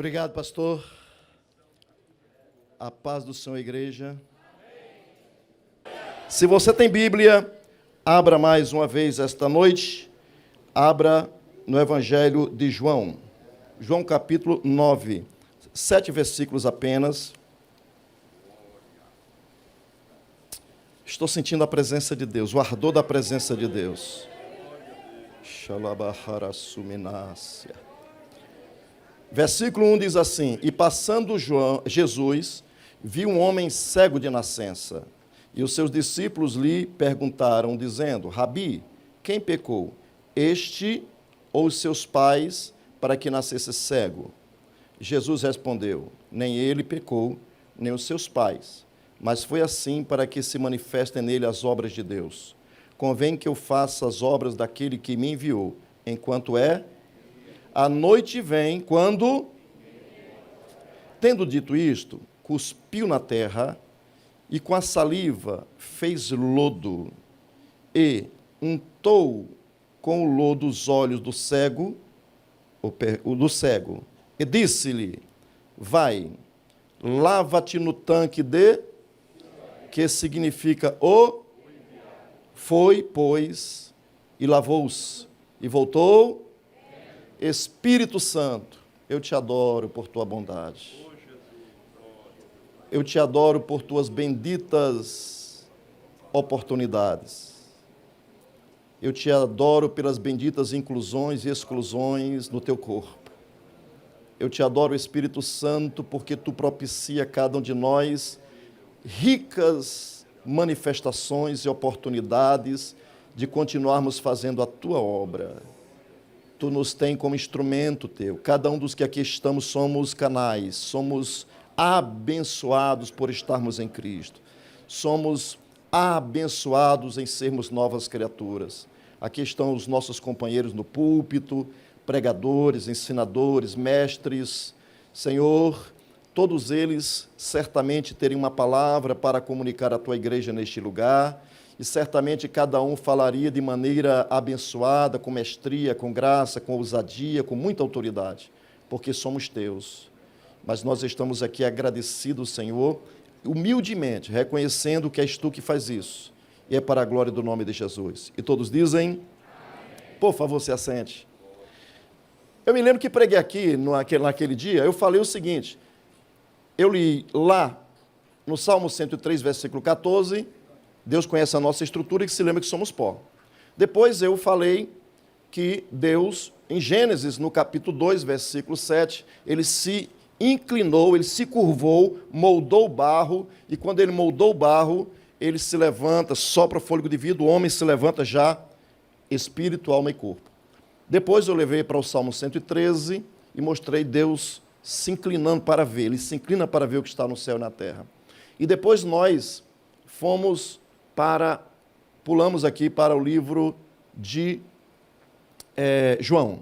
Obrigado, pastor. A paz do Senhor, igreja. Se você tem Bíblia, abra mais uma vez esta noite. Abra no Evangelho de João. João capítulo 9. 7 versículos apenas. Estou sentindo a presença de Deus, o ardor da presença de Deus. Xalabaharasuminácia. Versículo 1 diz assim: E passando Jesus, viu um homem cego de nascença. E os seus discípulos lhe perguntaram, dizendo: Rabi, quem pecou, este ou os seus pais, para que nascesse cego? Jesus respondeu: Nem ele pecou, nem os seus pais, mas foi assim para que se manifestem nele as obras de Deus. Convém que eu faça as obras daquele que me enviou, enquanto a noite vem, quando, tendo dito isto, cuspiu na terra e com a saliva fez lodo e untou com o lodo os olhos do cego, e disse-lhe: Vai, lava-te no tanque que significa Foi, pois, e lavou-se, e voltou. Espírito Santo, eu te adoro por tua bondade. Eu te adoro por tuas benditas oportunidades. Eu te adoro pelas benditas inclusões e exclusões no teu corpo. Eu te adoro, Espírito Santo, porque tu propicia a cada um de nós ricas manifestações e oportunidades de continuarmos fazendo a tua obra. Tu nos tem como instrumento teu. Cada um dos que aqui estamos somos canais, somos abençoados por estarmos em Cristo. Somos abençoados em sermos novas criaturas. Aqui estão os nossos companheiros no púlpito, pregadores, ensinadores, mestres. Senhor, todos eles certamente terem uma palavra para comunicar à tua igreja neste lugar. E certamente cada um falaria de maneira abençoada, com mestria, com graça, com ousadia, com muita autoridade, porque somos teus. Mas nós estamos aqui agradecidos, Senhor, humildemente, reconhecendo que és tu que faz isso. E é para a glória do nome de Jesus. E todos dizem: amém. Por favor, se assente. Eu me lembro que preguei aqui, naquele dia, eu falei o seguinte, eu li lá, no Salmo 103, versículo 14, Deus conhece a nossa estrutura e que se lembra que somos pó. Depois eu falei que Deus, em Gênesis, no capítulo 2, versículo 7, ele se inclinou, ele se curvou, moldou o barro, e quando ele moldou o barro, ele se levanta, sopra fôlego de vida, o homem se levanta já espírito, alma e corpo. Depois eu levei para o Salmo 113 e mostrei Deus se inclinando para ver, ele se inclina para ver o que está no céu e na terra. E depois nós pulamos aqui para o livro de João.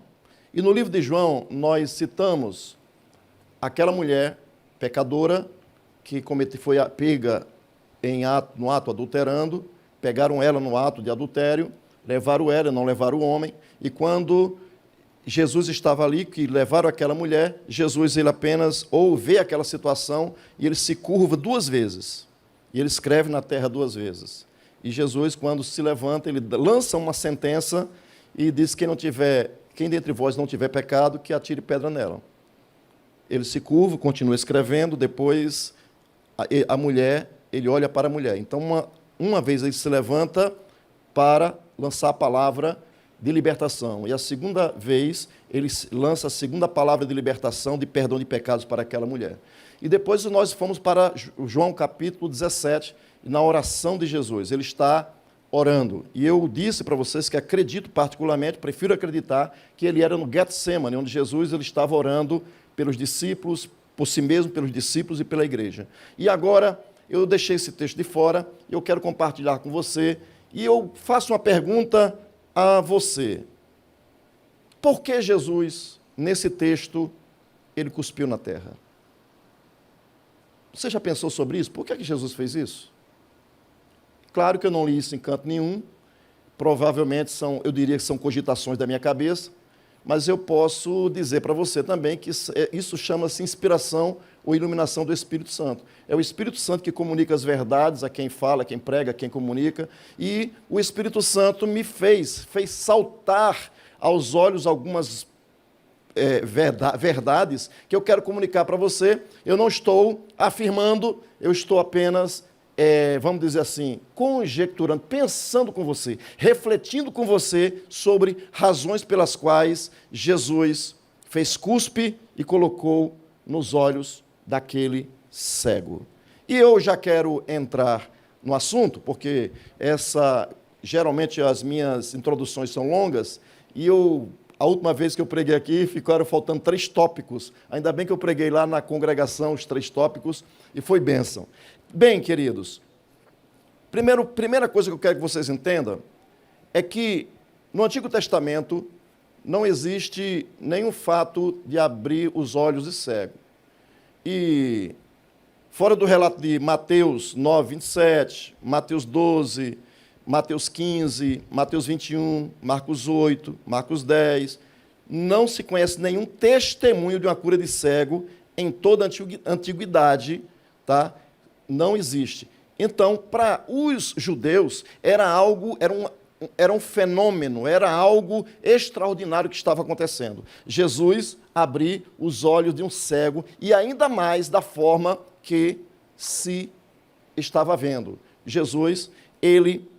E no livro de João, nós citamos aquela mulher pecadora que foi pega no ato adulterando, pegaram ela no ato de adultério, levaram ela, não levaram o homem, e quando Jesus estava ali, que levaram aquela mulher, Jesus ele apenas vê aquela situação e ele se curva 2 vezes. E ele escreve na terra 2 vezes. E Jesus, quando se levanta, ele lança uma sentença e diz: quem dentre vós não tiver pecado, que atire pedra nela. Ele se curva, continua escrevendo, depois a mulher, ele olha para a mulher. Então, uma vez ele se levanta para lançar a palavra de libertação. E a segunda vez, ele lança a segunda palavra de libertação, de perdão de pecados para aquela mulher. E depois nós fomos para João capítulo 17, na oração de Jesus. Ele está orando. E eu disse para vocês que acredito particularmente, prefiro acreditar, que ele era no Getsemane, onde Jesus ele estava orando pelos discípulos, por si mesmo, pelos discípulos e pela igreja. E agora, eu deixei esse texto de fora, eu quero compartilhar com você, e eu faço uma pergunta a você. Por que Jesus, nesse texto, ele cuspiu na terra? Você já pensou sobre isso? Por que Jesus fez isso? Claro que eu não li isso em canto nenhum. Provavelmente eu diria que são cogitações da minha cabeça, mas eu posso dizer para você também que isso chama-se inspiração ou iluminação do Espírito Santo. É o Espírito Santo que comunica as verdades a quem fala, a quem prega, a quem comunica, e o Espírito Santo me fez saltar aos olhos algumas verdades que eu quero comunicar para você. Eu não estou afirmando, eu estou apenas, vamos dizer assim, conjecturando, pensando com você, refletindo com você sobre razões pelas quais Jesus fez cuspe e colocou nos olhos daquele cego. E eu já quero entrar no assunto, porque geralmente as minhas introduções são longas, e a última vez que eu preguei aqui, ficaram faltando 3 tópicos. Ainda bem que eu preguei lá na congregação os 3 tópicos, e foi bênção. Bem, queridos, primeira coisa que eu quero que vocês entendam é que no Antigo Testamento não existe nenhum fato de abrir os olhos de cego. E fora do relato de Mateus 9, 27, Mateus 12, Mateus 15, Mateus 21, Marcos 8, Marcos 10, não se conhece nenhum testemunho de uma cura de cego em toda a antiguidade, tá? Não existe. Então, para os judeus, era um fenômeno, era algo extraordinário que estava acontecendo. Jesus abrir os olhos de um cego, e ainda mais da forma que se estava vendo. Jesus, ele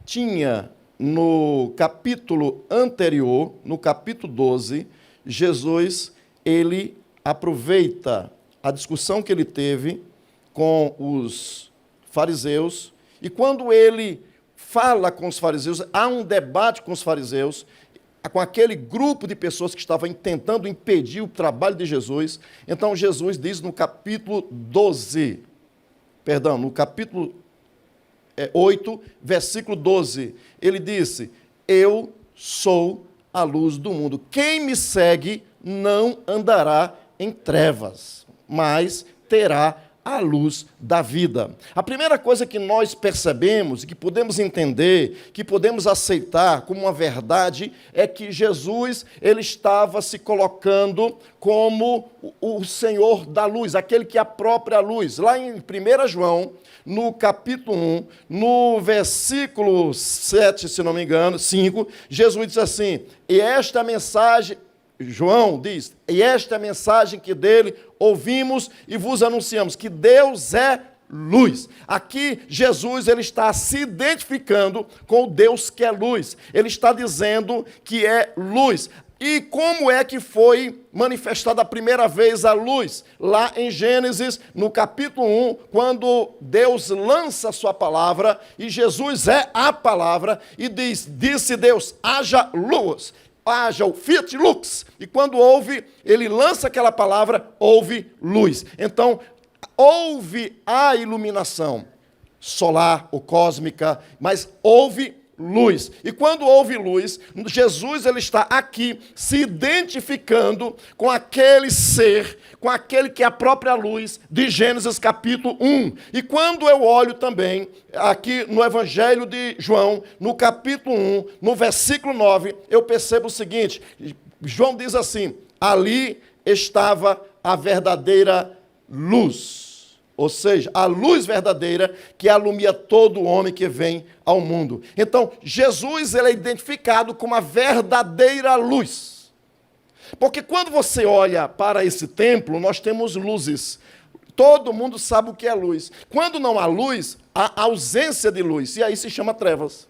tinha no capítulo anterior, no capítulo 12, Jesus, ele aproveita a discussão que ele teve com os fariseus, e quando ele fala com os fariseus, há um debate com os fariseus, com aquele grupo de pessoas que estavam tentando impedir o trabalho de Jesus. Então Jesus diz no capítulo 8, versículo 12, ele disse: eu sou a luz do mundo. Quem me segue não andará em trevas, mas terá a luz da vida. A primeira coisa que nós percebemos e que podemos entender, que podemos aceitar como uma verdade, é que Jesus, ele estava se colocando como o Senhor da luz, aquele que é a própria luz. Lá em 1 João, no capítulo 1, no versículo 7, se não me engano, 5, Jesus diz assim: e esta mensagem, João diz, e esta é a mensagem que dele ouvimos e vos anunciamos, que Deus é luz. Aqui, Jesus, ele está se identificando com o Deus que é luz. Ele está dizendo que é luz. E como é que foi manifestada a primeira vez a luz? Lá em Gênesis, no capítulo 1, quando Deus lança a sua palavra, e Jesus é a palavra, e disse Deus, haja luz. Haja o fiat lux, e quando houve, ele lança aquela palavra, houve luz. Então, houve a iluminação solar ou cósmica, mas houve luz. E quando houve luz, Jesus, ele está aqui se identificando com aquele ser, com aquele que é a própria luz de Gênesis capítulo 1. E quando eu olho também aqui no Evangelho de João, no capítulo 1, no versículo 9, eu percebo o seguinte: João diz assim: ali estava a verdadeira luz. Ou seja, a luz verdadeira que alumia todo homem que vem ao mundo. Então, Jesus, ele é identificado como a verdadeira luz. Porque quando você olha para esse templo, nós temos luzes. Todo mundo sabe o que é luz. Quando não há luz, há ausência de luz, e aí se chama trevas.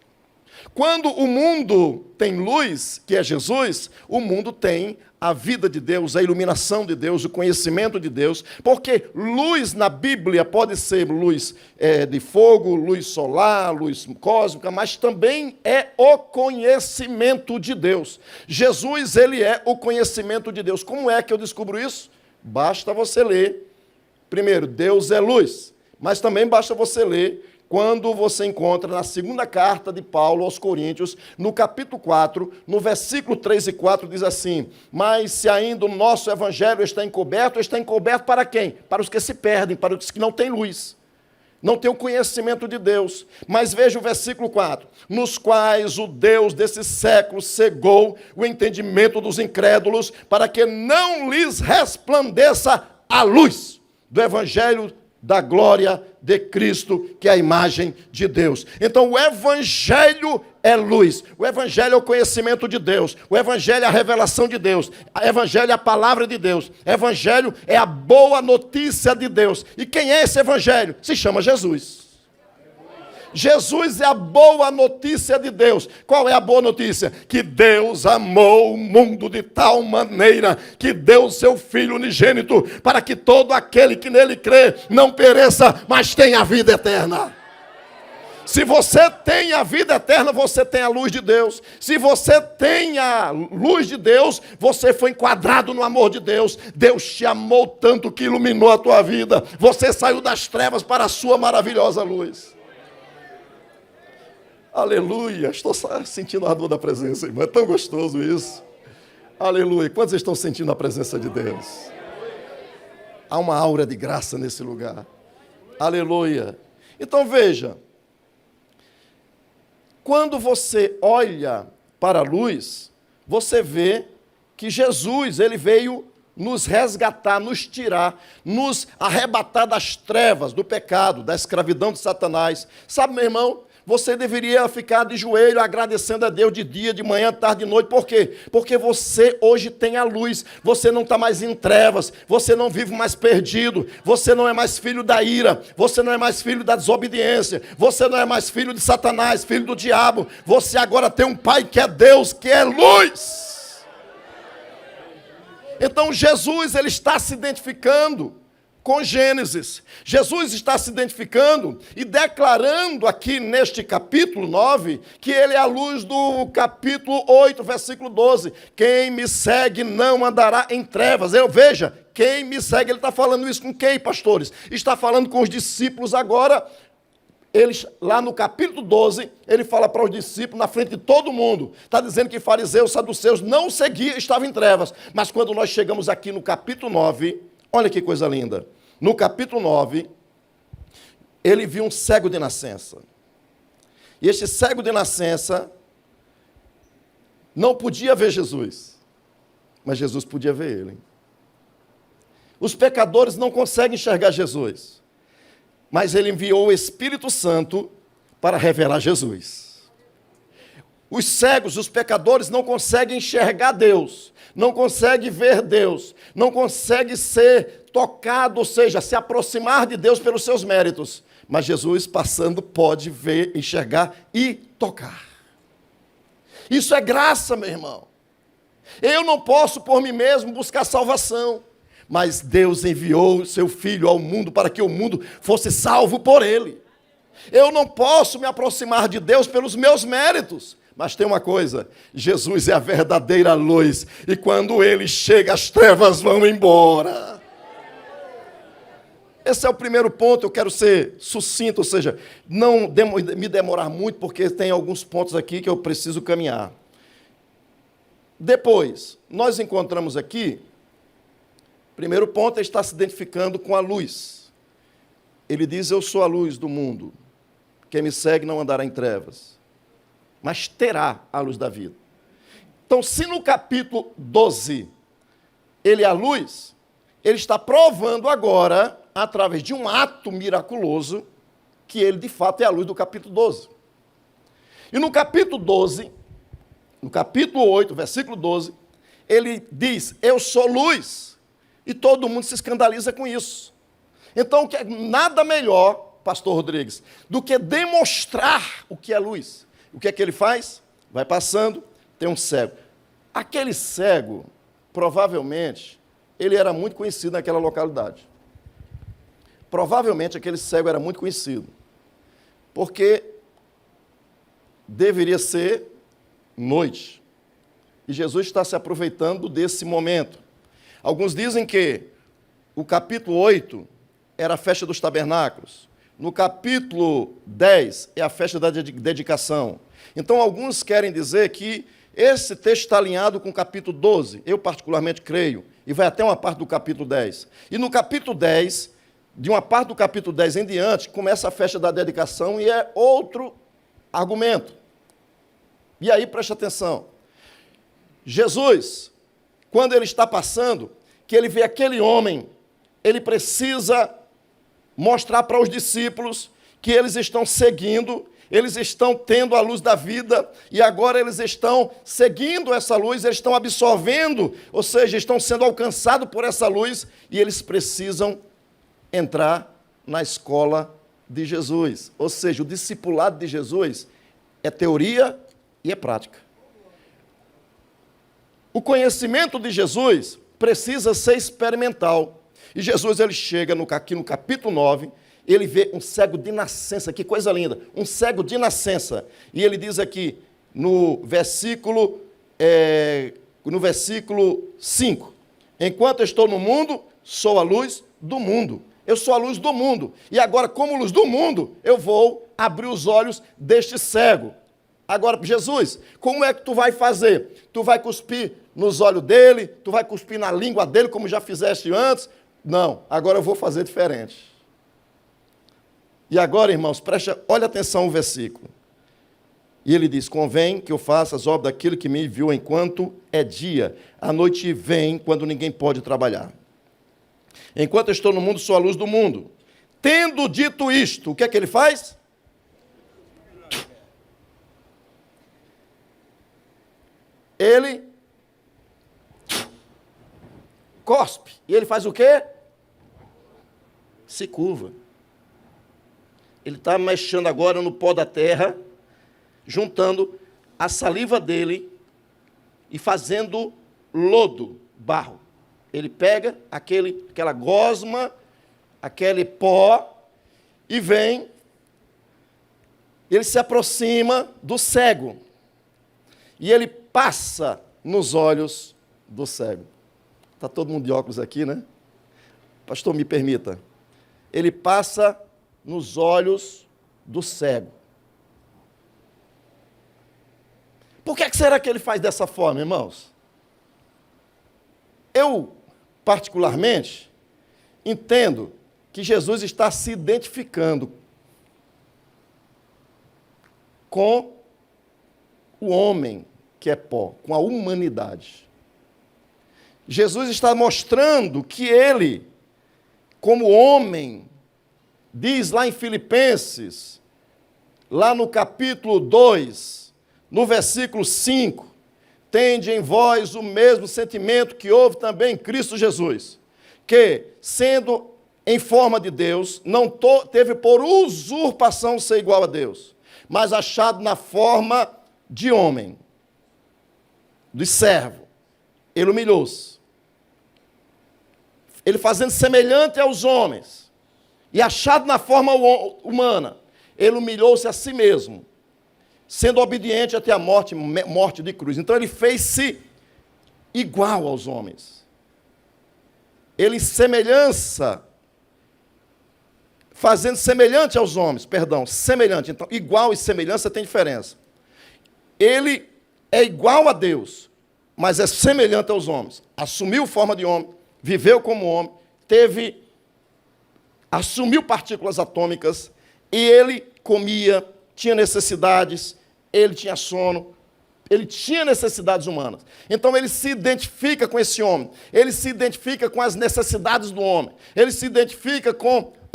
Quando o mundo tem luz, que é Jesus, o mundo tem a vida de Deus, a iluminação de Deus, o conhecimento de Deus, porque luz na Bíblia pode ser luz de fogo, luz solar, luz cósmica, mas também é o conhecimento de Deus. Jesus, ele é o conhecimento de Deus. Como é que eu descubro isso? Basta você ler. Primeiro, Deus é luz, mas também basta você ler quando você encontra na segunda carta de Paulo aos Coríntios, no capítulo 4, no versículo 3 e 4, diz assim: mas se ainda o nosso evangelho está encoberto para quem? Para os que se perdem, para os que não têm luz. não tem o conhecimento de Deus. Mas veja o versículo 4. Nos quais o Deus desse século cegou o entendimento dos incrédulos, para que não lhes resplandeça a luz do evangelho da glória de Cristo, que é a imagem de Deus. Então o evangelho é luz, o evangelho é o conhecimento de Deus, o evangelho é a revelação de Deus, o evangelho é a palavra de Deus, o evangelho é a boa notícia de Deus. E quem é esse evangelho? Se chama Jesus. Jesus é a boa notícia de Deus. Qual é a boa notícia? Que Deus amou o mundo de tal maneira que deu o seu Filho unigênito, para que todo aquele que nele crê não pereça, mas tenha a vida eterna. Se você tem a vida eterna, você tem a luz de Deus. Se você tem a luz de Deus, você foi enquadrado no amor de Deus. Deus te amou tanto que iluminou a tua vida. Você saiu das trevas para a sua maravilhosa luz. Aleluia, estou sentindo a dor da presença, irmão, é tão gostoso isso. Aleluia, quantos estão sentindo a presença de Deus? Há uma aura de graça nesse lugar. Aleluia. Então veja, quando você olha para a luz, você vê que Jesus, ele veio nos resgatar, nos tirar, nos arrebatar das trevas, do pecado, da escravidão de Satanás. Sabe, meu irmão, você deveria ficar de joelho agradecendo a Deus de dia, de manhã, tarde e noite. Por quê? Porque você hoje tem a luz. Você não está mais em trevas. Você não vive mais perdido. Você não é mais filho da ira. Você não é mais filho da desobediência. Você não é mais filho de Satanás, filho do diabo. Você agora tem um Pai que é Deus, que é luz. Então Jesus, ele está se identificando com Gênesis. Jesus está se identificando e declarando aqui neste capítulo 9, que ele é a luz do capítulo 8, versículo 12. Quem me segue não andará em trevas. Veja, quem me segue, ele está falando isso com quem, pastores? Está falando com os discípulos agora. Eles, lá no capítulo 12, ele fala para os discípulos, na frente de todo mundo, está dizendo que fariseus, saduceus não seguiam, estavam em trevas. Mas quando nós chegamos aqui no capítulo 9, olha que coisa linda. No capítulo 9, ele viu um cego de nascença. E este cego de nascença não podia ver Jesus, mas Jesus podia ver ele. Os pecadores não conseguem enxergar Jesus, mas ele enviou o Espírito Santo para revelar Jesus. Os cegos, os pecadores não conseguem enxergar Deus, não conseguem ver Deus, não conseguem ser tocado, ou seja, se aproximar de Deus pelos seus méritos. Mas Jesus, passando, pode ver, enxergar e tocar. Isso é graça, meu irmão. Eu não posso por mim mesmo buscar salvação, mas Deus enviou o seu Filho ao mundo para que o mundo fosse salvo por ele. Eu não posso me aproximar de Deus pelos meus méritos. Mas tem uma coisa, Jesus é a verdadeira luz, e quando ele chega, as trevas vão embora. Esse é o primeiro ponto. Eu quero ser sucinto, ou seja, não me demorar muito, porque tem alguns pontos aqui que eu preciso caminhar. Depois, nós encontramos aqui, primeiro ponto é estar se identificando com a luz. Ele diz, eu sou a luz do mundo, quem me segue não andará em trevas, mas terá a luz da vida. Então, se no capítulo 12 ele é a luz, ele está provando agora, através de um ato miraculoso, que ele de fato é a luz do capítulo 12. E no capítulo 12, no capítulo 8, versículo 12, ele diz, eu sou luz, e todo mundo se escandaliza com isso. Então, nada melhor, pastor Rodrigues, do que demonstrar o que é luz. O que é que ele faz? Vai passando, tem um cego. Aquele cego, provavelmente, ele era muito conhecido naquela localidade. Provavelmente aquele cego era muito conhecido, porque deveria ser noite. E Jesus está se aproveitando desse momento. Alguns dizem que o capítulo 8 era a festa dos tabernáculos. No capítulo 10 é a festa da dedicação. Então, alguns querem dizer que esse texto está alinhado com o capítulo 12. Eu, particularmente, creio. E vai até uma parte do capítulo 10. E no capítulo 10, de uma parte do capítulo 10 em diante, começa a festa da dedicação e é outro argumento. E aí, preste atenção. Jesus, quando ele está passando, que ele vê aquele homem, ele precisa mostrar para os discípulos que eles estão seguindo, eles estão tendo a luz da vida, e agora eles estão seguindo essa luz, eles estão absorvendo, ou seja, estão sendo alcançados por essa luz, e eles precisam entrar na escola de Jesus. Ou seja, o discipulado de Jesus é teoria e é prática. O conhecimento de Jesus precisa ser experimental. E Jesus, ele chega aqui no capítulo 9, ele vê um cego de nascença, que coisa linda, um cego de nascença. E ele diz aqui, no versículo 5, enquanto estou no mundo, sou a luz do mundo. Eu sou a luz do mundo. E agora, como luz do mundo, eu vou abrir os olhos deste cego. Agora, Jesus, como é que tu vai fazer? Tu vai cuspir nos olhos dele? Tu vai cuspir na língua dele, como já fizeste antes? Não, agora eu vou fazer diferente. E agora, irmãos, olha atenção o versículo. E ele diz, convém que eu faça as obras daquele que me enviou enquanto é dia. A noite vem quando ninguém pode trabalhar. Enquanto eu estou no mundo, sou a luz do mundo. Tendo dito isto, o que é que ele faz? Ele cospe. E ele faz o quê? Se curva. Ele está mexendo agora no pó da terra, juntando a saliva dele e fazendo lodo, barro. Ele pega aquela gosma, aquele pó, e vem, ele se aproxima do cego. E ele passa nos olhos do cego. Está todo mundo de óculos aqui, né? Pastor, me permita. Ele passa nos olhos do cego. Por que será que ele faz dessa forma, irmãos? Eu, particularmente, entendo que Jesus está se identificando com o homem que é pó, com a humanidade. Jesus está mostrando que ele, como homem, diz lá em Filipenses, lá no capítulo 2, no versículo 5, tende em vós o mesmo sentimento que houve também em Cristo Jesus, que, sendo em forma de Deus, não teve por usurpação ser igual a Deus, mas achado na forma de homem, de servo, ele humilhou-se. Ele fazendo semelhante aos homens, e achado na forma humana, ele humilhou-se a si mesmo, sendo obediente até a morte de cruz. Então ele fez-se igual aos homens. Ele fazendo semelhante aos homens, semelhante. Então, igual e semelhança tem diferença. Ele é igual a Deus, mas é semelhante aos homens. Assumiu forma de homem, viveu como homem, assumiu partículas atômicas, e ele comia, tinha necessidades, ele tinha sono, ele tinha necessidades humanas. Então ele se identifica com esse homem, ele se identifica com as necessidades do homem, ele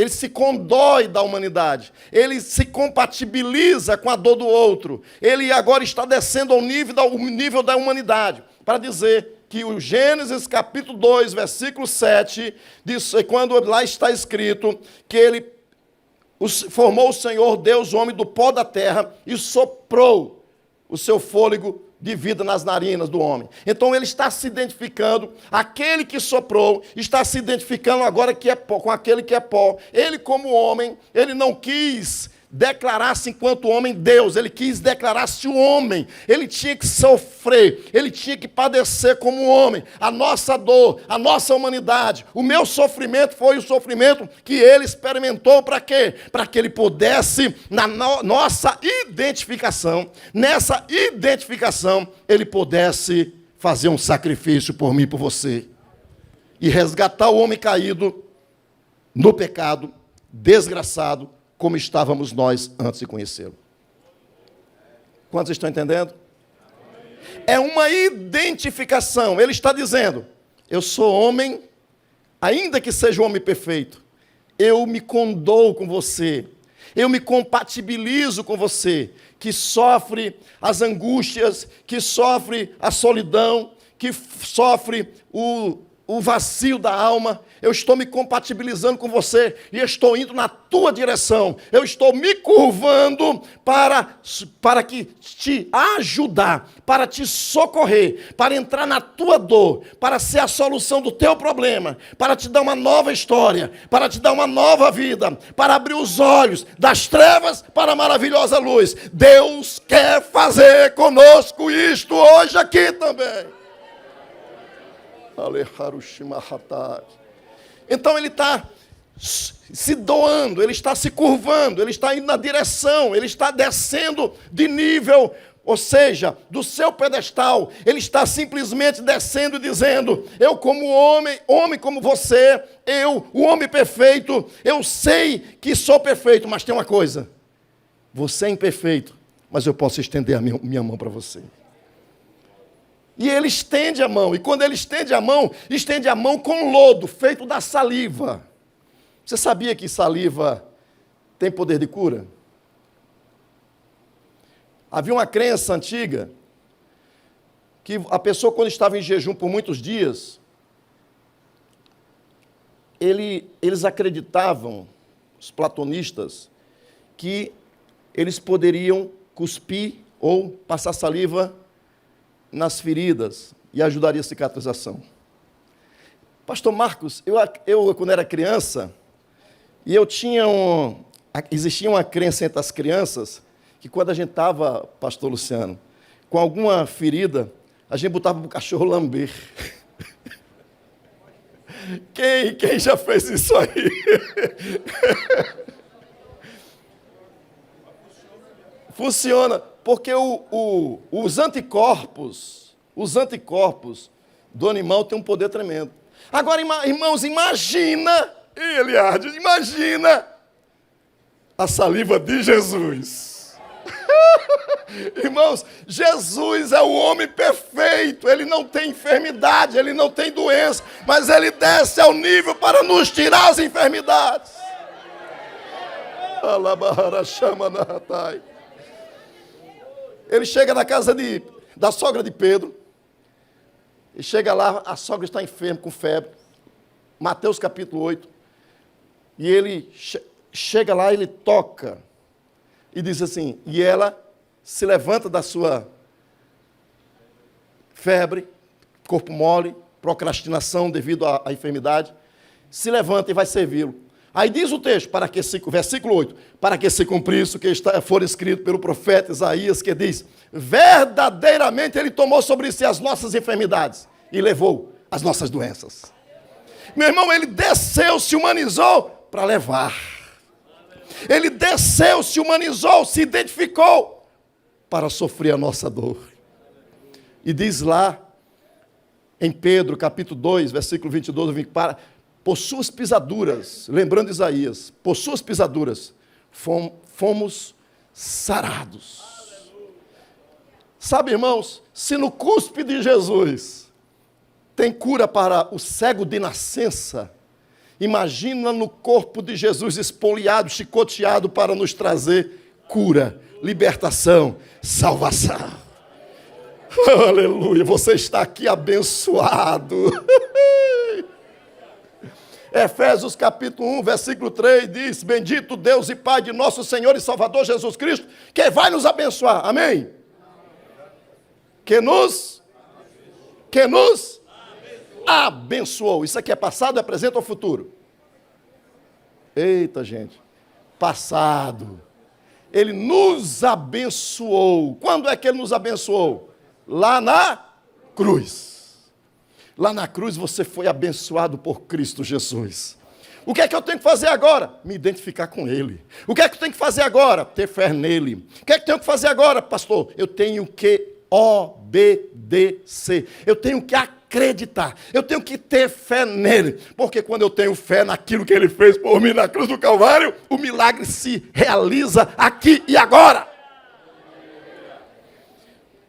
se condói da humanidade, ele se compatibiliza com a dor do outro, ele agora está descendo ao nível da humanidade, para dizer que o Gênesis capítulo 2, versículo 7, diz, quando lá está escrito que ele formou o Senhor Deus, o homem do pó da terra, e soprou o seu fôlego de vida nas narinas do homem. Então ele está se identificando, aquele que soprou, está se identificando agora que é pó, com aquele que é pó. Ele, como homem, ele não quis declarar-se enquanto homem Deus, ele quis declarar-se o homem, ele tinha que sofrer, ele tinha que padecer como homem, a nossa dor, a nossa humanidade, o meu sofrimento foi o sofrimento que ele experimentou, para quê? Para que ele pudesse, nossa identificação, nessa identificação, ele pudesse fazer um sacrifício por mim e por você, e resgatar o homem caído no pecado, desgraçado, como estávamos nós antes de conhecê-lo. Quantos estão entendendo? É uma identificação. Ele está dizendo, eu sou homem, ainda que seja um homem perfeito, eu me condoo com você, eu me compatibilizo com você, que sofre as angústias, que sofre a solidão, que sofre o vazio da alma. Eu estou me compatibilizando com você e estou indo na tua direção. Eu estou me curvando para que te ajudar, para te socorrer, para entrar na tua dor, para ser a solução do teu problema, para te dar uma nova história, para te dar uma nova vida, para abrir os olhos das trevas para a maravilhosa luz. Deus quer fazer conosco isto hoje aqui também. Então ele está se doando, ele está se curvando, ele está indo na direção, ele está descendo de nível, ou seja, do seu pedestal. Ele está simplesmente descendo e dizendo, eu como homem como você, eu, o homem perfeito, eu sei que sou perfeito, mas tem uma coisa, você é imperfeito, mas eu posso estender a minha mão para você. E ele estende a mão, e quando ele estende a mão com lodo, feito da saliva. Você sabia que saliva tem poder de cura? Havia uma crença antiga, que a pessoa quando estava em jejum por muitos dias, eles acreditavam, os platonistas, que eles poderiam cuspir ou passar saliva nas feridas e ajudaria a cicatrização. Pastor Marcos, eu quando era criança, e existia uma crença entre as crianças, que quando a gente estava, pastor Luciano, com alguma ferida, a gente botava para o cachorro lamber. Quem já fez isso aí? Funciona. Porque os anticorpos do animal têm um poder tremendo. Agora, irmãos, imagina a saliva de Jesus. Irmãos, Jesus é o homem perfeito, ele não tem enfermidade, ele não tem doença, mas ele desce ao nível para nos tirar as enfermidades. Alabara chama na ratai. Ele chega na casa da sogra de Pedro. E chega lá, a sogra está enferma, com febre. Mateus capítulo 8. E ele chega lá, ele toca. E diz assim, e ela se levanta da sua febre, corpo mole, procrastinação devido à enfermidade. Se levanta e vai servi-lo. Aí diz o texto, versículo 8, para que se cumprisse o que for escrito pelo profeta Isaías, que diz, verdadeiramente ele tomou sobre si as nossas enfermidades e levou as nossas doenças. Meu irmão, ele desceu, se humanizou para levar. Ele desceu, se humanizou, se identificou para sofrer a nossa dor. E diz lá, em Pedro, capítulo 2, versículo 22, 24, por suas pisaduras, lembrando Isaías, por suas pisaduras, fomos sarados. Sabe, irmãos, se no cuspe de Jesus tem cura para o cego de nascença, imagina no corpo de Jesus espoliado, chicoteado para nos trazer cura, libertação, salvação. Aleluia, você está aqui abençoado. Efésios capítulo 1, versículo 3 diz, bendito Deus e Pai de nosso Senhor e Salvador Jesus Cristo, que vai nos abençoar, amém? Que nos abençoou. Isso aqui é passado, é presente ou futuro? Eita, gente, passado. Ele nos abençoou. Quando é que ele nos abençoou? Lá na cruz. Lá na cruz você foi abençoado por Cristo Jesus. O que é que eu tenho que fazer agora? Me identificar com Ele. O que é que eu tenho que fazer agora? Ter fé nele. O que é que eu tenho que fazer agora, pastor? Eu tenho que obedecer. Eu tenho que acreditar acreditar. Eu tenho que ter fé nele. Porque quando eu tenho fé naquilo que ele fez por mim na cruz do Calvário, o milagre se realiza aqui e agora.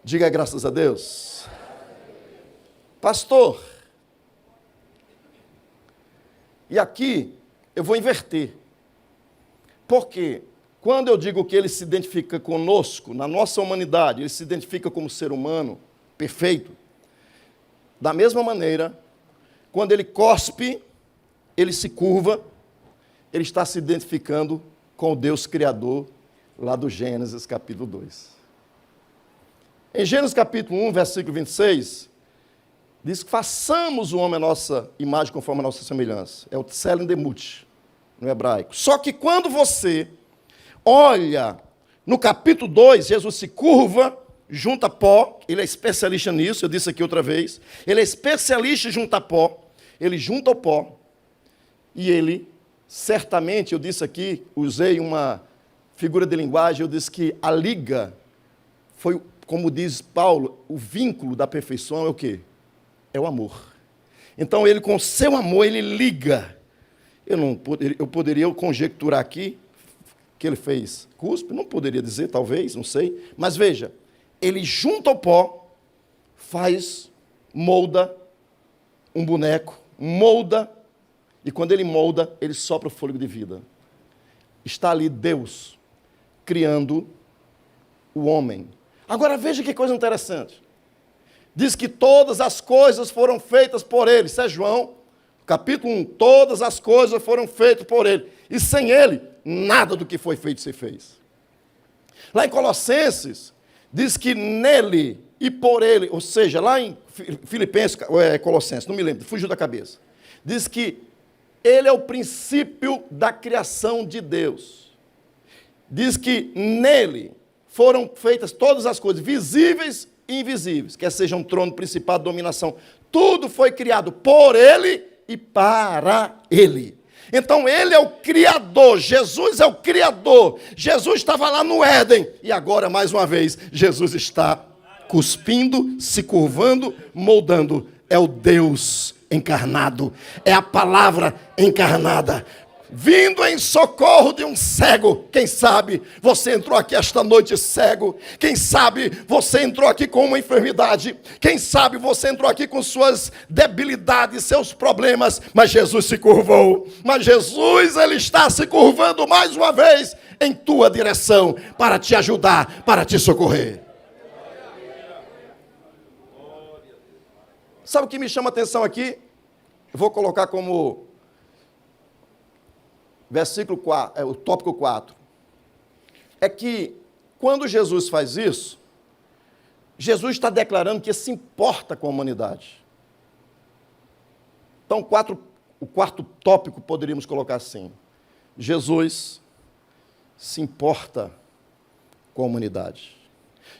Diga graças a Deus. Pastor, e aqui eu vou inverter. Porque quando eu digo que ele se identifica conosco, na nossa humanidade, ele se identifica como ser humano perfeito, da mesma maneira, quando ele cospe, ele se curva, ele está se identificando com o Deus Criador, lá do Gênesis capítulo 2. Em Gênesis capítulo 1, versículo 26, diz que façamos o homem a nossa imagem conforme a nossa semelhança. É o Tselem Demut, no hebraico. Só que quando você olha no capítulo 2, Jesus se curva, junta pó, ele é especialista nisso, eu disse aqui outra vez, ele é especialista em juntar pó, ele junta o pó, e ele, certamente, eu disse aqui, usei uma figura de linguagem, eu disse que a liga foi, como diz Paulo, o vínculo da perfeição é o quê? É o amor. Então, ele com seu amor, ele liga. Eu poderia conjecturar aqui que ele fez cuspe, não poderia dizer, talvez, não sei, mas veja, ele junta o pó, molda um boneco, molda, e quando ele molda, ele sopra o fôlego de vida. Está ali Deus criando o homem. Agora veja que coisa interessante. Diz que todas as coisas foram feitas por ele. Isso é João, capítulo 1. Todas as coisas foram feitas por ele. E sem ele, nada do que foi feito se fez. Lá em Colossenses, diz que nele e por ele, ou seja, lá em Filipenses, Colossenses, não me lembro, fugiu da cabeça. Diz que ele é o princípio da criação de Deus. Diz que nele foram feitas todas as coisas, visíveis e invisíveis, quer sejam trono, principado, dominação. Tudo foi criado por ele e para ele. Então ele é o Criador, Jesus é o Criador. Jesus estava lá no Éden e agora, mais uma vez, Jesus está cuspindo, se curvando, moldando. É o Deus encarnado, é a palavra encarnada, vindo em socorro de um cego. Quem sabe você entrou aqui esta noite cego, quem sabe você entrou aqui com uma enfermidade, quem sabe você entrou aqui com suas debilidades, seus problemas, mas Jesus se curvou, mas Jesus, ele está se curvando mais uma vez em tua direção, para te ajudar, para te socorrer. Sabe o que me chama a atenção aqui? Eu vou colocar como versículo 4, o tópico 4. É que, quando Jesus faz isso, Jesus está declarando que se importa com a humanidade. Então, o quarto tópico poderíamos colocar assim: Jesus se importa com a humanidade.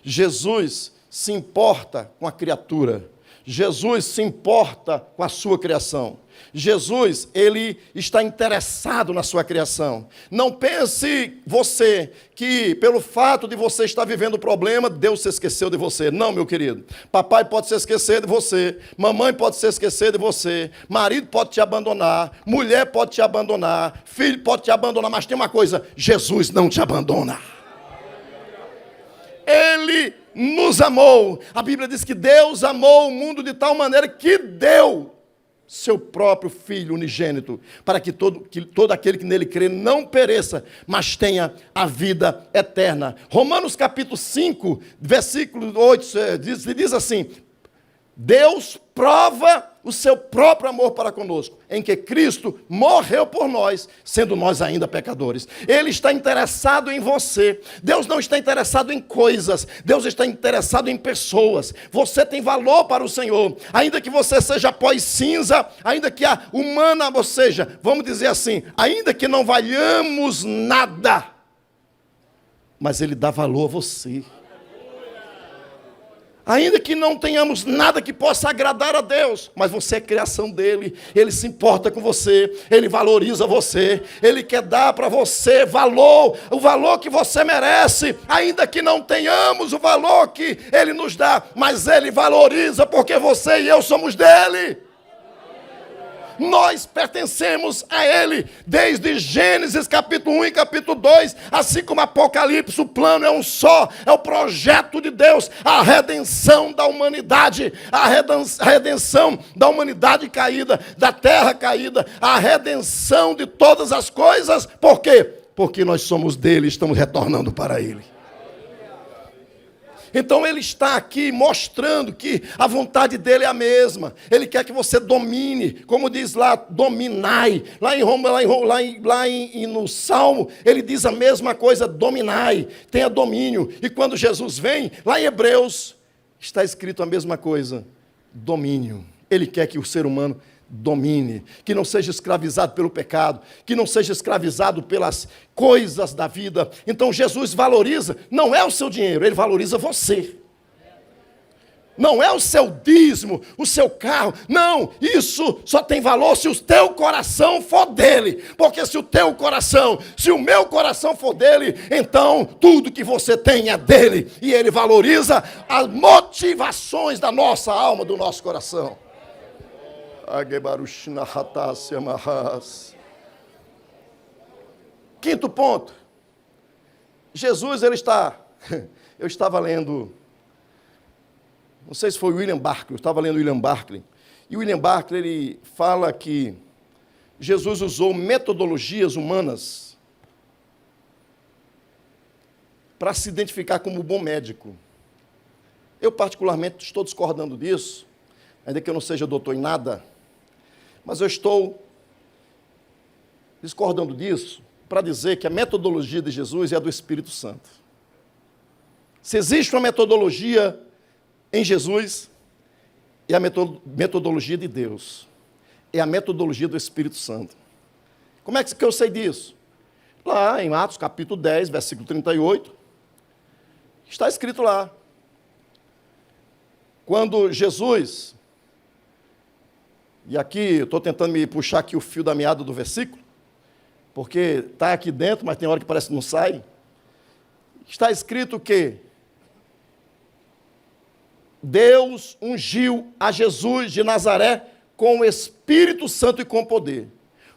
Jesus se importa com a criatura. Jesus se importa com a sua criação. Jesus, ele está interessado na sua criação. Não pense você que pelo fato de você estar vivendo o problema, Deus se esqueceu de você. Não, meu querido. Papai pode se esquecer de você. Mamãe pode se esquecer de você. Marido pode te abandonar. Mulher pode te abandonar. Filho pode te abandonar. Mas tem uma coisa: Jesus não te abandona. Ele nos amou. A Bíblia diz que Deus amou o mundo de tal maneira que deu seu próprio Filho unigênito, para que todo aquele que nele crê não pereça, mas tenha a vida eterna. Romanos capítulo 5, versículo 8, diz assim: Deus prova o seu próprio amor para conosco, em que Cristo morreu por nós, sendo nós ainda pecadores. Ele está interessado em você. Deus não está interessado em coisas. Deus está interessado em pessoas. Você tem valor para o Senhor. Ainda que você seja pó e cinza, ainda que a humana, ou seja, vamos dizer assim, ainda que não valhamos nada, mas Ele dá valor a você. Ainda que não tenhamos nada que possa agradar a Deus, mas você é criação dele, ele se importa com você, ele valoriza você, ele quer dar para você valor, o valor que você merece, ainda que não tenhamos o valor que ele nos dá, mas ele valoriza porque você e eu somos dele. Nós pertencemos a Ele, desde Gênesis capítulo 1 e capítulo 2, assim como Apocalipse, o plano é um só, é o projeto de Deus, a redenção da humanidade, a redenção da humanidade caída, da terra caída, a redenção de todas as coisas. Por quê? Porque nós somos dele, estamos retornando para Ele. Então ele está aqui mostrando que a vontade dele é a mesma. Ele quer que você domine, como diz lá, dominai. No Salmo, ele diz a mesma coisa, dominai, tenha domínio. E quando Jesus vem, lá em Hebreus, está escrito a mesma coisa, domínio. Ele quer que o ser humano domine, que não seja escravizado pelo pecado, que não seja escravizado pelas coisas da vida. Então Jesus valoriza, não é o seu dinheiro, ele valoriza você. Não é o seu dízimo, o seu carro, não, isso só tem valor se o teu coração for dele, porque se o teu coração, se o meu coração for dele, então tudo que você tem é dele, e ele valoriza as motivações da nossa alma, do nosso coração. Quinto ponto. Jesus, eu estava lendo, não sei se foi William Barclay, eu estava lendo William Barclay, e William Barclay, ele fala que Jesus usou metodologias humanas para se identificar como bom médico. Eu, particularmente, estou discordando disso, ainda que eu não seja doutor em nada, mas eu estou discordando disso para dizer que a metodologia de Jesus é a do Espírito Santo. Se existe uma metodologia em Jesus, é a metodologia de Deus, é a metodologia do Espírito Santo. Como é que eu sei disso? Lá em Atos capítulo 10, versículo 38, está escrito lá, quando Jesus... E aqui, eu estou tentando me puxar aqui o fio da meada do versículo, porque está aqui dentro, mas tem hora que parece que não sai. Está escrito que Deus ungiu a Jesus de Nazaré com o Espírito Santo e com poder,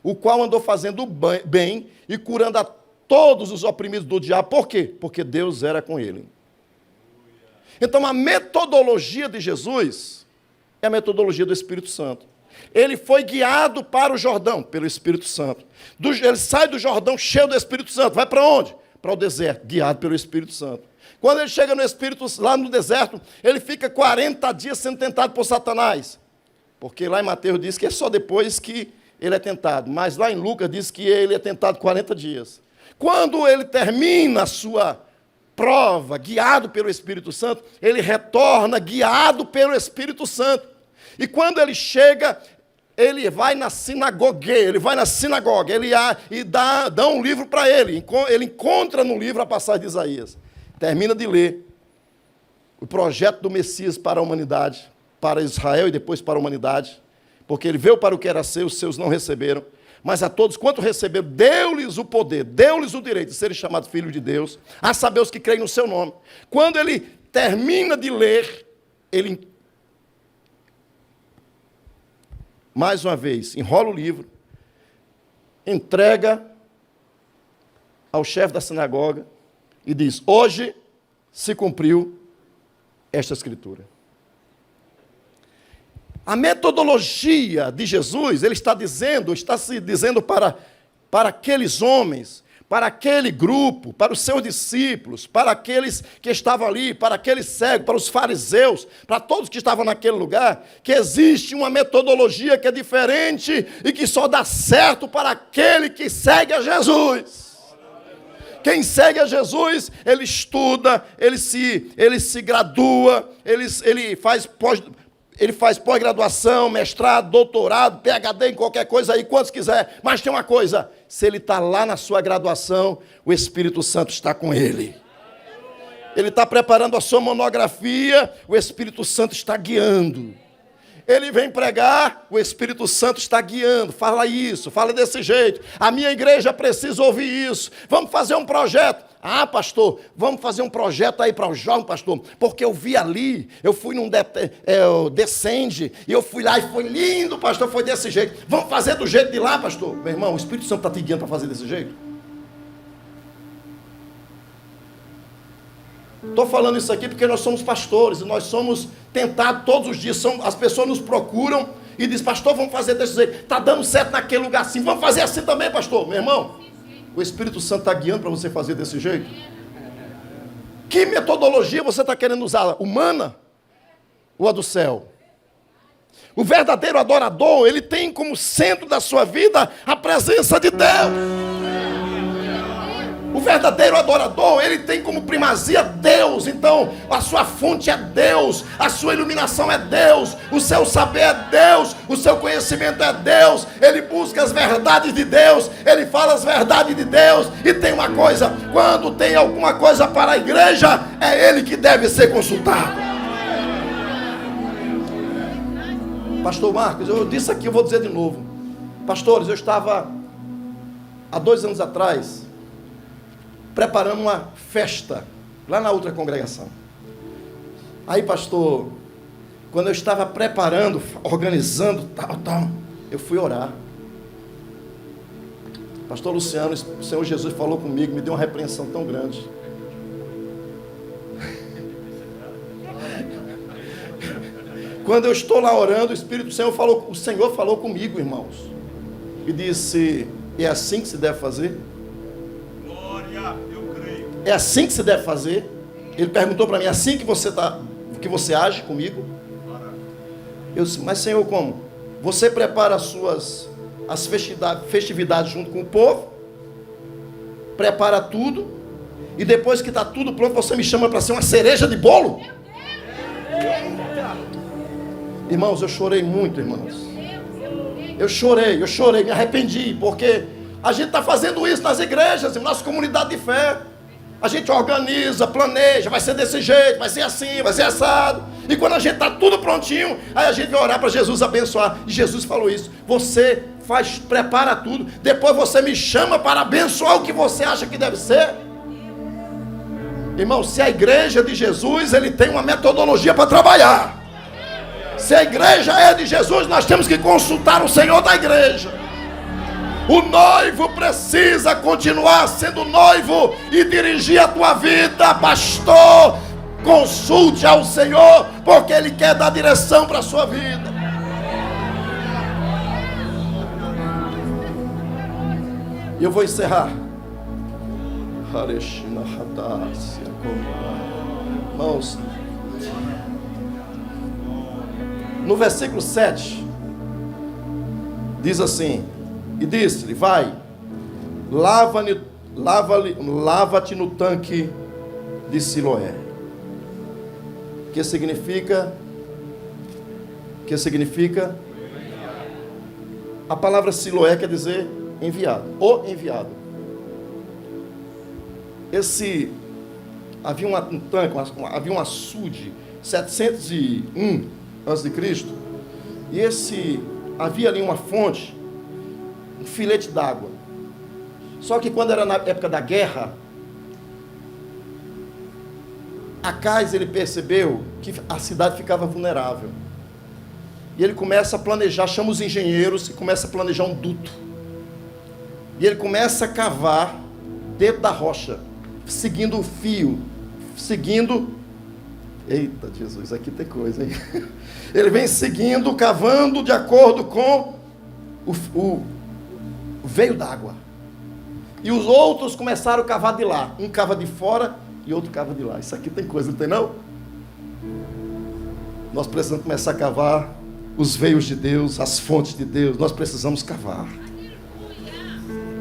o qual andou fazendo bem e curando a todos os oprimidos do diabo. Por quê? Porque Deus era com ele. Então, a metodologia de Jesus é a metodologia do Espírito Santo. Ele foi guiado para o Jordão pelo Espírito Santo. Ele sai do Jordão cheio do Espírito Santo. Vai para onde? Para o deserto, guiado pelo Espírito Santo. Quando ele chega no Espírito, lá no deserto, ele fica 40 dias sendo tentado por Satanás. Porque lá em Mateus diz que é só depois que ele é tentado. Mas lá em Lucas diz que ele é tentado 40 dias. Quando ele termina a sua prova, guiado pelo Espírito Santo, ele retorna guiado pelo Espírito Santo. E quando ele chega, ele vai na sinagoga, e dá um livro para ele. Ele encontra no livro a passagem de Isaías. Termina de ler o projeto do Messias para a humanidade, para Israel e depois para a humanidade, porque ele veio para o que era seu, os seus não receberam. Mas a todos quanto receberam, deu-lhes o poder, deu-lhes o direito de serem chamados filhos de Deus, a saber os que creem no seu nome. Quando ele termina de ler, ele, mais uma vez, enrola o livro, entrega ao chefe da sinagoga e diz: hoje se cumpriu esta escritura. A metodologia de Jesus, ele está se dizendo para aqueles homens, para aquele grupo, para os seus discípulos, para aqueles que estavam ali, para aqueles cegos, para os fariseus, para todos que estavam naquele lugar, que existe uma metodologia que é diferente e que só dá certo para aquele que segue a Jesus. Quem segue a Jesus, ele estuda, ele se gradua, ele faz pós-graduação, mestrado, doutorado, PhD em qualquer coisa aí, quantos quiser. Mas tem uma coisa, se ele está lá na sua graduação, o Espírito Santo está com ele. Ele está preparando a sua monografia, o Espírito Santo está guiando. Ele vem pregar, o Espírito Santo está guiando. Fala isso, fala desse jeito. A minha igreja precisa ouvir isso. Vamos fazer um projeto. Ah, pastor, vamos fazer um projeto aí para o jovem, pastor. Porque eu vi ali, eu fui num Descende, e eu fui lá e foi lindo, pastor, foi desse jeito. Vamos fazer do jeito de lá, pastor. Meu irmão, o Espírito Santo está te guiando para fazer desse jeito? Estou falando isso aqui porque nós somos pastores, e nós somos tentados todos os dias. As pessoas nos procuram e dizem, pastor, vamos fazer desse jeito. Está dando certo naquele lugar assim, vamos fazer assim também, pastor. Meu irmão, o Espírito Santo está guiando para você fazer desse jeito? Que metodologia você está querendo usar? Humana ou a do céu? O verdadeiro adorador, ele tem como centro da sua vida a presença de Deus. O verdadeiro adorador, ele tem como primazia Deus. Então, a sua fonte é Deus, a sua iluminação é Deus, o seu saber é Deus, o seu conhecimento é Deus. Ele busca as verdades de Deus, ele fala as verdades de Deus. E tem uma coisa, quando tem alguma coisa para a igreja, é ele que deve ser consultado. Pastor Marcos, eu disse aqui, eu vou dizer de novo. Pastores, eu estava há 2 anos atrás preparando uma festa lá na outra congregação. Aí, pastor, quando eu estava preparando, organizando, tal, eu fui orar. Pastor Luciano, o Senhor Jesus falou comigo, me deu uma repreensão tão grande. Quando eu estou lá orando, o Senhor falou comigo, irmãos, e disse, é assim que se deve fazer? É assim que se deve fazer? Ele perguntou para mim, é assim que você age comigo? Eu disse, mas Senhor, como? Você prepara as festividades junto com o povo, prepara tudo, e depois que está tudo pronto, você me chama para ser uma cereja de bolo? Irmãos, eu chorei muito, irmãos. Eu chorei, me arrependi, porque a gente está fazendo isso nas igrejas, em nossa comunidade de fé. A gente organiza, planeja, vai ser desse jeito, vai ser assim, vai ser assado. E quando a gente está tudo prontinho, aí a gente vai orar para Jesus abençoar. E Jesus falou isso, você prepara tudo, depois você me chama para abençoar o que você acha que deve ser. Irmão, se a igreja de Jesus, ele tem uma metodologia para trabalhar. Se a igreja é de Jesus, nós temos que consultar o Senhor da igreja. O noivo precisa continuar sendo noivo e dirigir a tua vida, pastor. Consulte ao Senhor, porque Ele quer dar direção para a sua vida. E eu vou encerrar. Irmãos, no versículo 7, diz assim, e disse-lhe, vai, lava-te no tanque de Siloé. Que significa? A palavra Siloé quer dizer enviado, o enviado. Havia um tanque, havia um açude, 701 a.C., e havia ali uma fonte, um filete d'água. Só que quando era na época da guerra, Acais, ele percebeu que a cidade ficava vulnerável. E ele começa a planejar, chama os engenheiros e começa a planejar um duto. E ele começa a cavar dentro da rocha, seguindo o fio, eita Jesus, aqui tem coisa, hein? Ele vem seguindo, cavando de acordo com o veio d'água. E os outros começaram a cavar de lá. Um cava de fora e outro cava de lá. Isso aqui tem coisa, não tem não? Nós precisamos começar a cavar os veios de Deus, as fontes de Deus. Nós precisamos cavar.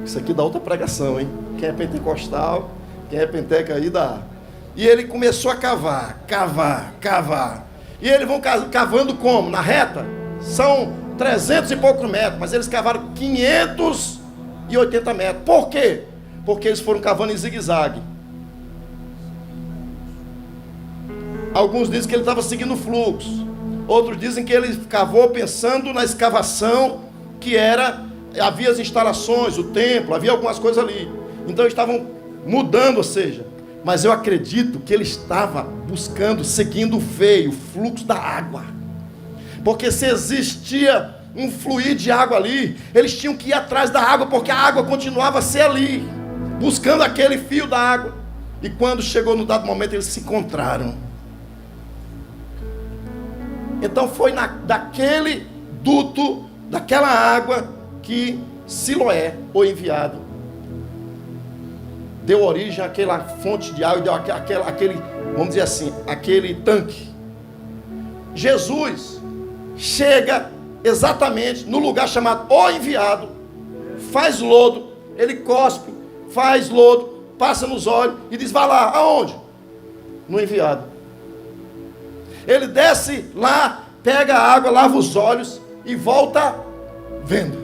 Isso aqui dá outra pregação, hein? Quem é pentecostal, quem é penteca aí dá. E ele começou a cavar. E eles vão cavando como? Na reta? São 300 e poucos metros, mas eles cavaram 580 metros. Por quê? Porque eles foram cavando em zigue-zague. Alguns dizem que ele estava seguindo o fluxo. Outros dizem que ele cavou pensando na escavação, que havia as instalações, o templo, havia algumas coisas ali. Então eles estavam mudando, ou seja, mas eu acredito que ele estava buscando, seguindo o veio, o fluxo da água. Porque se existia um fluir de água ali, eles tinham que ir atrás da água, porque a água continuava a ser ali, buscando aquele fio da água. E quando chegou no dado momento, eles se encontraram. Então foi daquele duto, daquela água, que Siloé, o enviado, deu origem àquela fonte de água, e deu aquele, vamos dizer assim, aquele tanque. Jesus chega exatamente no lugar chamado o enviado, faz lodo, ele cospe, faz lodo, passa nos olhos e diz: vai lá, aonde? No enviado. Ele desce lá, pega a água, lava os olhos e volta vendo.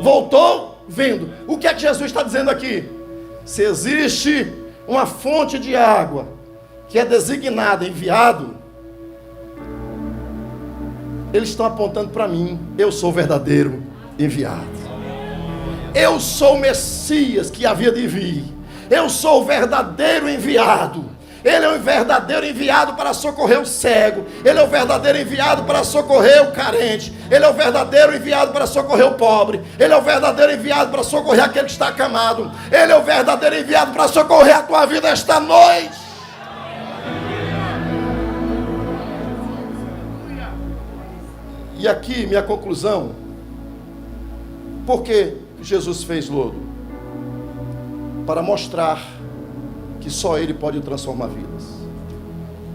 Voltou vendo. O que é que Jesus está dizendo aqui? Se existe uma fonte de água que é designada enviado, eles estão apontando para mim. Eu sou o verdadeiro enviado. Eu sou o Messias que havia de vir. Eu sou o verdadeiro enviado. Ele é o verdadeiro enviado para socorrer o cego. Ele é o verdadeiro enviado para socorrer o carente. Ele é o verdadeiro enviado para socorrer o pobre. Ele é o verdadeiro enviado para socorrer aquele que está acamado. Ele é o verdadeiro enviado para socorrer a tua vida esta noite. E aqui minha conclusão. Por que Jesus fez lodo? Para mostrar que só Ele pode transformar vidas.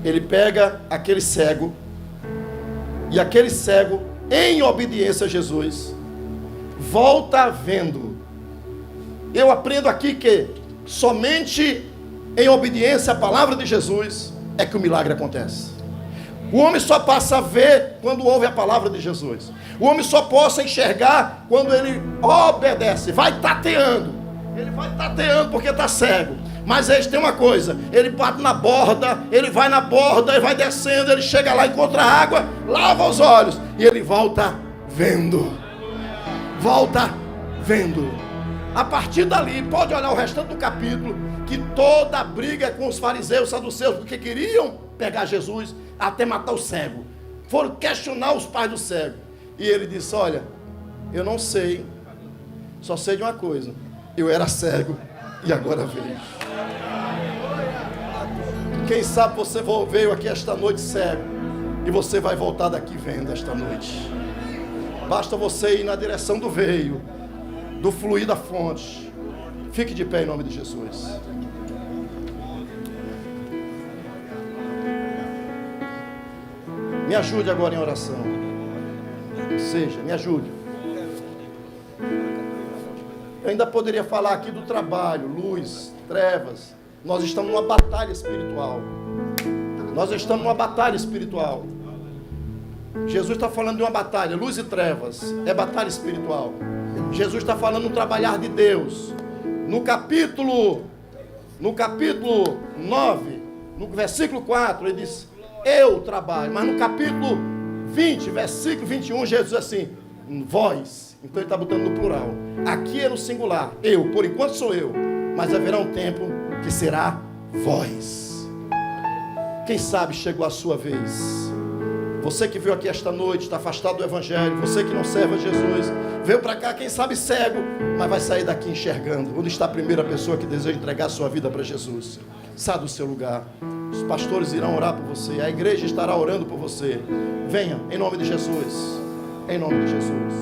Ele pega aquele cego, e aquele cego, em obediência a Jesus, volta vendo. Eu aprendo aqui que somente em obediência à palavra de Jesus é que o milagre acontece. O homem só passa a ver quando ouve a palavra de Jesus. O homem só possa enxergar quando ele obedece, vai tateando. Ele vai tateando porque está cego. Mas eles têm uma coisa, ele bate na borda, ele vai na borda, ele vai descendo, ele chega lá, encontra água, lava os olhos, e ele volta vendo. Volta vendo. A partir dali, pode olhar o restante do capítulo, que toda a briga com os fariseus, saduceus, porque queriam pegar Jesus, até matar o cego. Foram questionar os pais do cego. E ele disse: olha, eu não sei, só sei de uma coisa, eu era cego e agora vejo. Quem sabe você veio aqui esta noite cego, e você vai voltar daqui vendo esta noite. Basta você ir na direção do veio, do fluir da fonte. Fique de pé em nome de Jesus. Me ajude agora em oração. Seja, me ajude. Eu ainda poderia falar aqui do trabalho, luz, trevas. Nós estamos numa batalha espiritual. Nós estamos numa batalha espiritual. Jesus está falando de uma batalha, luz e trevas. É batalha espiritual. Jesus está falando do trabalhar de Deus. No capítulo 9, no versículo 4, ele diz: eu trabalho. Mas no capítulo 20, versículo 21, Jesus diz assim: vós. Então ele está botando no plural. Aqui é no singular. Eu, por enquanto sou eu. Mas haverá um tempo que será vós. Quem sabe chegou a sua vez. Você que veio aqui esta noite, está afastado do Evangelho. Você que não serve a Jesus, veio para cá, quem sabe cego, mas vai sair daqui enxergando. Onde está a primeira pessoa que deseja entregar a sua vida para Jesus? Sai do seu lugar. Os pastores irão orar por você. A igreja estará orando por você. Venha, em nome de Jesus. Em nome de Jesus.